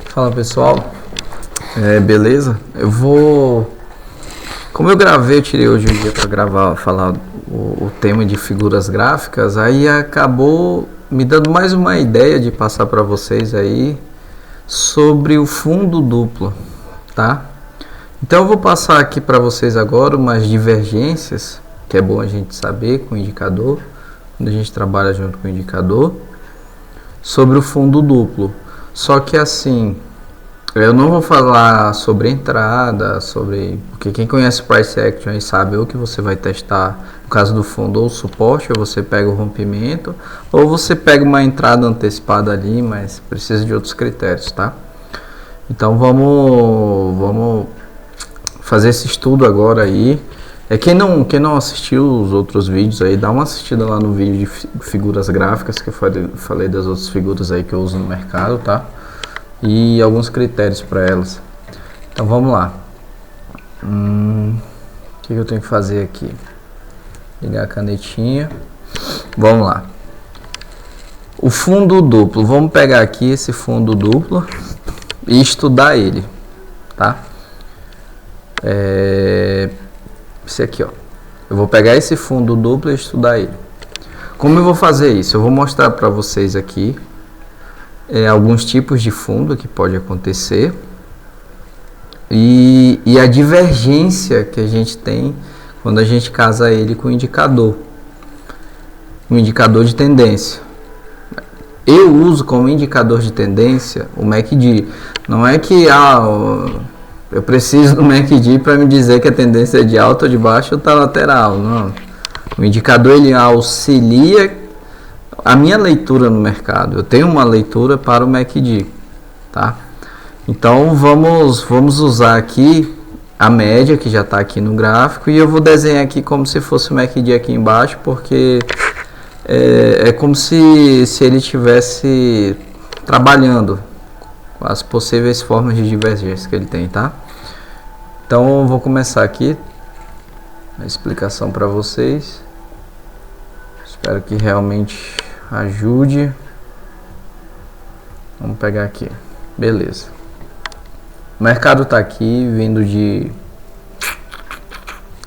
Fala pessoal, beleza? Como eu gravei, eu tirei hoje um dia para gravar, falar o tema de figuras gráficas, aí acabou me dando mais uma ideia de passar para vocês aí sobre o fundo duplo, tá? Então eu vou passar aqui para vocês agora umas divergências, que é bom a gente saber com o indicador, quando a gente trabalha junto com o indicador, sobre o fundo duplo. Só que assim, eu não vou falar sobre entrada, porque quem conhece Price Action aí sabe o que você vai testar. No caso do fundo, ou o suporte, ou você pega o rompimento, ou você pega uma entrada antecipada ali, mas precisa de outros critérios, tá? Então vamos fazer esse estudo agora aí. Quem não assistiu os outros vídeos aí, dá uma assistida lá no vídeo de figuras gráficas, que eu falei das outras figuras aí que eu uso no mercado, tá? E alguns critérios para elas. Então vamos lá. O que eu tenho que fazer aqui? Ligar a canetinha. Vamos lá. O fundo duplo. Vamos pegar aqui esse fundo duplo e estudar ele, tá? Esse aqui, ó. Eu vou pegar esse fundo duplo e estudar ele. Como eu vou fazer isso? Eu vou mostrar para vocês aqui alguns tipos de fundo que pode acontecer e a divergência que a gente tem quando a gente casa ele com o indicador de tendência. Eu uso como indicador de tendência o MACD. Não é que eu preciso do MACD para me dizer que a tendência é de alta ou de baixa ou está lateral. Não. O indicador ele auxilia a minha leitura no mercado. Eu tenho uma leitura para o MACD, tá? Então vamos usar aqui a média que já está aqui no gráfico e eu vou desenhar aqui como se fosse o MACD aqui embaixo, porque é como se ele estivesse trabalhando com as possíveis formas de divergência que ele tem, tá? Então eu vou começar aqui a explicação para vocês. Espero que realmente ajude. Vamos pegar aqui. Beleza. O mercado está aqui vindo de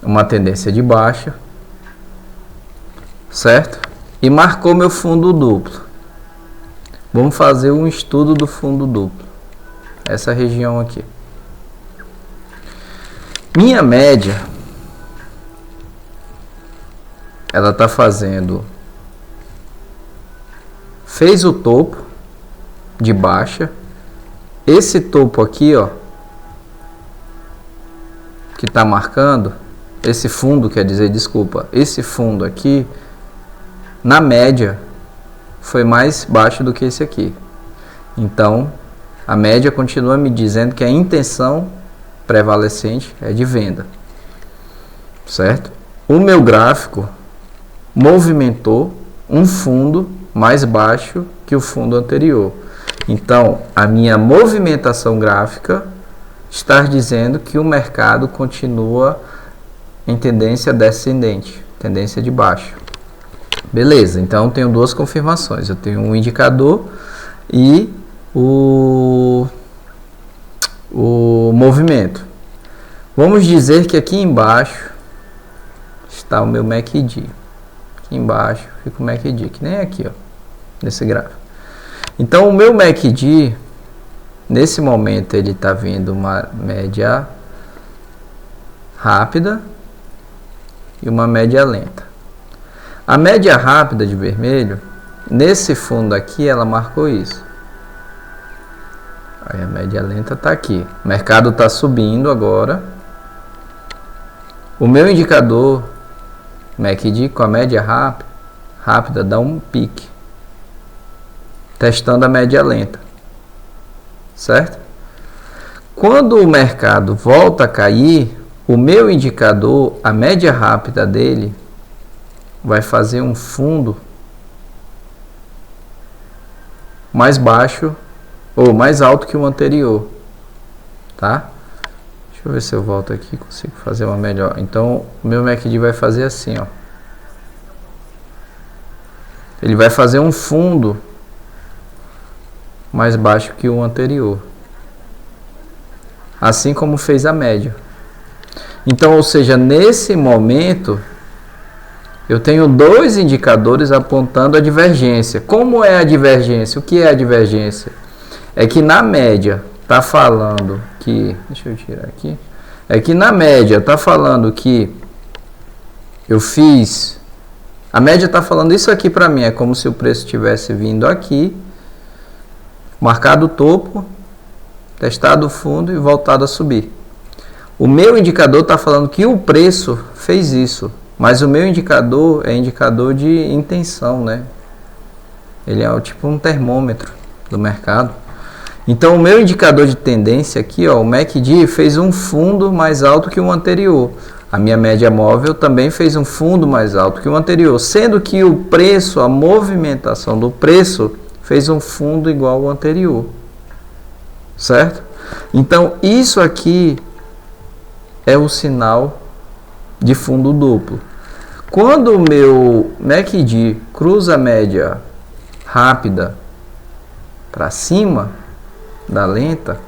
uma tendência de baixa, certo? E marcou meu fundo duplo. Vamos fazer um estudo do fundo duplo. Essa região aqui. Minha média, ela está fazendo, fez o topo de baixa, esse topo aqui, ó, que está marcando, esse fundo, quer dizer, desculpa, esse fundo aqui, na média, foi mais baixo do que esse aqui. Então, a média continua me dizendo que a intenção prevalecente é de venda, certo? O meu gráfico movimentou um fundo mais baixo que o fundo anterior. Então, a minha movimentação gráfica está dizendo que o mercado continua em tendência descendente, tendência de baixo. Beleza, então tenho duas confirmações. Eu tenho um indicador e o movimento. Vamos dizer que aqui embaixo está o meu MACD. Aqui embaixo fica o MACD, que nem aqui, ó, nesse gráfico. Então o meu MACD, nesse momento, ele está vindo uma média rápida e uma média lenta. A média rápida de vermelho, nesse fundo aqui, ela marcou isso. Aí a média lenta está aqui. O mercado está subindo agora. O meu indicador MACD com a média rápida dá um pique, testando a média lenta, certo? Quando o mercado volta a cair, o meu indicador, a média rápida dele, vai fazer um fundo mais baixo ou mais alto que o anterior, tá? Deixa eu ver se eu volto aqui e consigo fazer uma melhor. Então, o meu MACD vai fazer assim, ó. Ele vai fazer um fundo mais baixo que o anterior. assim como fez a média. Então, ou seja, nesse momento, eu tenho dois indicadores apontando a divergência. Como é a divergência? O que é a divergência? É que na média está falando que... Deixa eu tirar aqui. É que na média está falando que eu fiz... A média está falando isso aqui para mim. É como se o preço tivesse vindo aqui, marcado o topo, testado o fundo e voltado a subir. O meu indicador está falando que o preço fez isso, mas o meu indicador é indicador de intenção, né? Ele é tipo um termômetro do mercado. Então o meu indicador de tendência aqui, ó, o MACD fez um fundo mais alto que o anterior. A minha média móvel também fez um fundo mais alto que o anterior, sendo que o preço, a movimentação do preço, fez um fundo igual ao anterior. Certo? Então isso aqui é o sinal de fundo duplo. Quando o meu MACD cruza a média rápida para cima da lenta,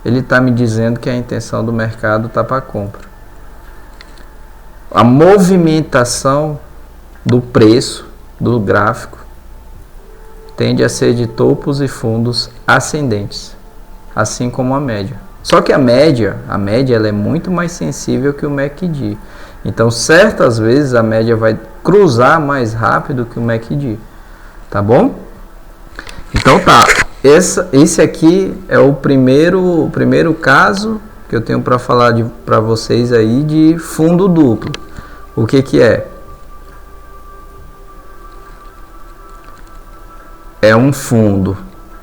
ele está me dizendo que a intenção do mercado está para compra. A movimentação do preço do gráfico tende a ser de topos e fundos ascendentes, assim como a média. Só que a média ela é muito mais sensível que o MACD. Então, certas vezes a média vai cruzar mais rápido que o MACD. Tá bom? Então tá. Esse aqui é o primeiro caso que eu tenho para falar para vocês aí de fundo duplo. O que que é? É um fundo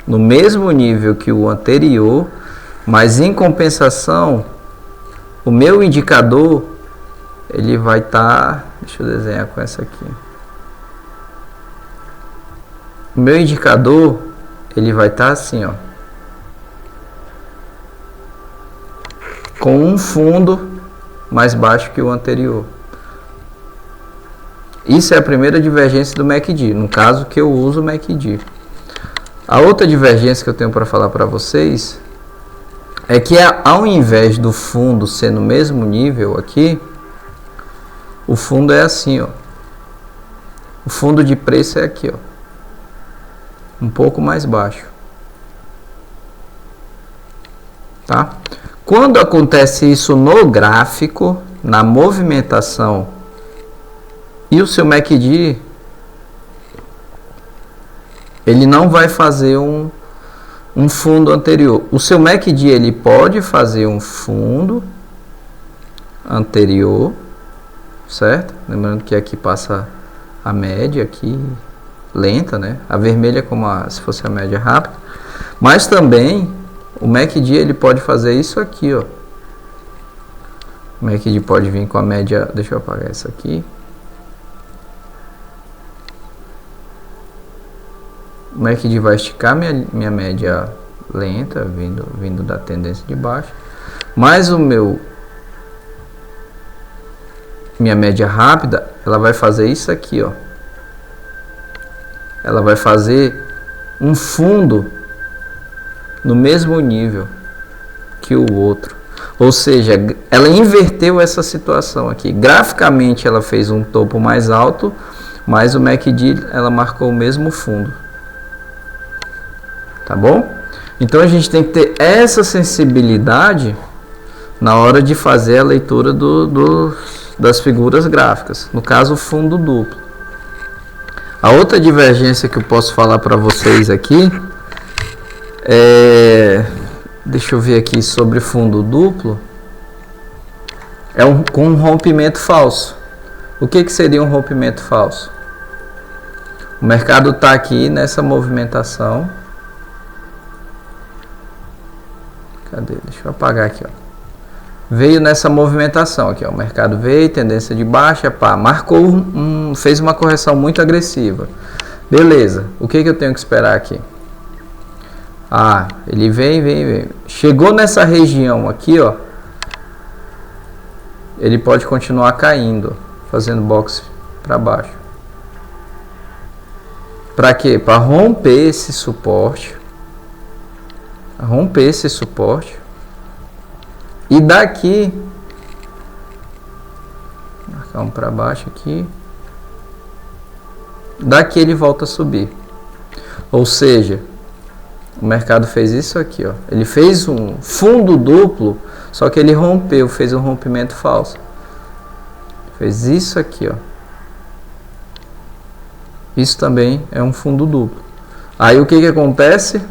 no mesmo nível que o anterior, mas em compensação, o meu indicador, ele vai estar... deixa eu desenhar com essa aqui. O meu indicador, ele vai estar assim, ó. Com um fundo mais baixo que o anterior. Isso é a primeira divergência do MACD, no caso que eu uso o MACD. A outra divergência que eu tenho para falar para vocês é que ao invés do fundo ser no mesmo nível aqui, o fundo é assim, ó. O fundo de preço é aqui, ó. Um pouco mais baixo. Tá? Quando acontece isso no gráfico, na movimentação, e o seu MACD, ele não vai fazer um fundo anterior. O seu MACD, ele pode fazer um fundo anterior, certo? Lembrando que aqui passa a média aqui lenta, né? A vermelha como se fosse a média rápida. Mas também o MACD, ele pode fazer isso aqui, ó. O MACD pode vir com a média, deixa eu apagar essa aqui. O MACD vai esticar minha média lenta, vindo da tendência de baixo. Mas minha média rápida, ela vai fazer isso aqui, ó. Ela vai fazer um fundo no mesmo nível que o outro. Ou seja, ela inverteu essa situação aqui. Graficamente ela fez um topo mais alto, mas o MACD, ela marcou o mesmo fundo. Tá bom? Então a gente tem que ter essa sensibilidade na hora de fazer a leitura das figuras gráficas. No caso, o fundo duplo. A outra divergência que eu posso falar para vocês aqui deixa eu ver aqui sobre fundo duplo. Com um rompimento falso. O que seria um rompimento falso? O mercado está aqui nessa movimentação. Cadê? Deixa eu apagar aqui, ó. Veio nessa movimentação aqui, ó. O mercado veio, tendência de baixa, pá, marcou fez uma correção muito agressiva. Beleza. O que eu tenho que esperar aqui? Ah, ele vem. Chegou nessa região aqui, ó. Ele pode continuar caindo, fazendo boxe para baixo. Para quê? Para romper esse suporte romper esse suporte. E daqui, marcar um para baixo aqui, daqui ele volta a subir. Ou seja, o mercado fez isso aqui, ó. Ele fez um fundo duplo, só que ele rompeu, fez um rompimento falso. Fez isso aqui, ó. Isso também é um fundo duplo. Aí o que que acontece?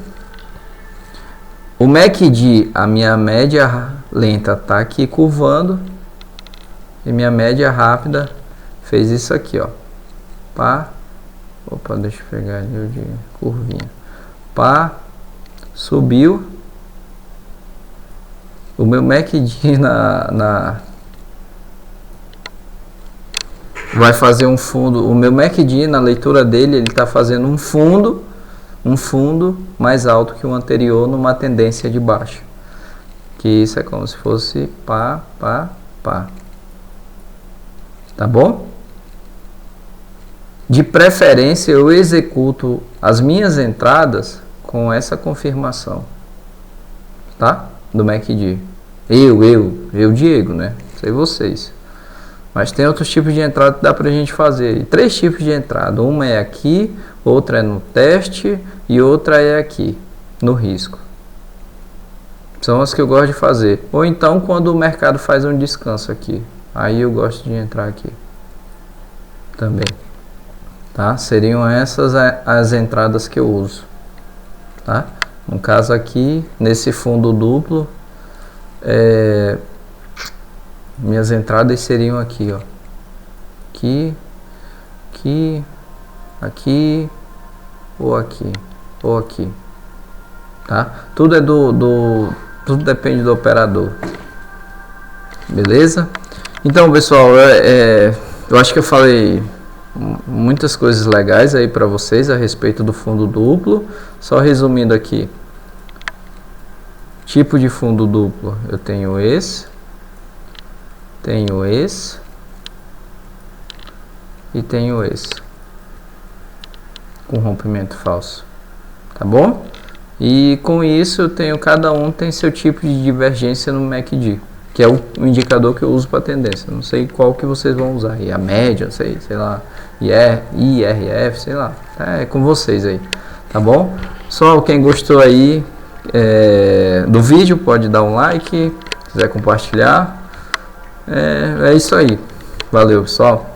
O MACD, a minha média lenta tá aqui curvando e minha média rápida fez isso aqui, ó. Pá. Opa, deixa eu pegar ali o de curvinha. Pá. Subiu. O meu MACD vai fazer um fundo. O meu MACD na leitura dele, ele está fazendo um fundo mais alto que o anterior numa tendência de baixa. Que isso é como se fosse pá, pá, pá. Tá bom? De preferência eu executo as minhas entradas com essa confirmação, tá? Do MACD. Eu Diego, né? Sei vocês. Mas tem outros tipos de entrada que dá pra gente fazer. E 3 tipos de entrada. Uma é aqui, outra é no teste e outra é aqui, no risco. São as que eu gosto de fazer. Ou então quando o mercado faz um descanso aqui. Aí eu gosto de entrar aqui. Também. Tá? Seriam essas as entradas que eu uso. Tá? No caso aqui, nesse fundo duplo, minhas entradas seriam aqui, ó. Aqui, ou aqui, ou aqui. Tá? Tudo tudo depende do operador. Beleza? Então, pessoal, eu acho que eu falei muitas coisas legais aí para vocês a respeito do fundo duplo. Só resumindo aqui. Tipo de fundo duplo, eu tenho esse e tenho esse com rompimento falso, tá bom? E com isso eu tenho, cada um tem seu tipo de divergência no MACD, que é o indicador que eu uso para tendência. Não sei qual que vocês vão usar, e a média, sei lá, IRF, sei lá, é com vocês aí, tá bom? Só quem gostou aí do vídeo pode dar um like, quiser compartilhar. É isso aí. Valeu, pessoal.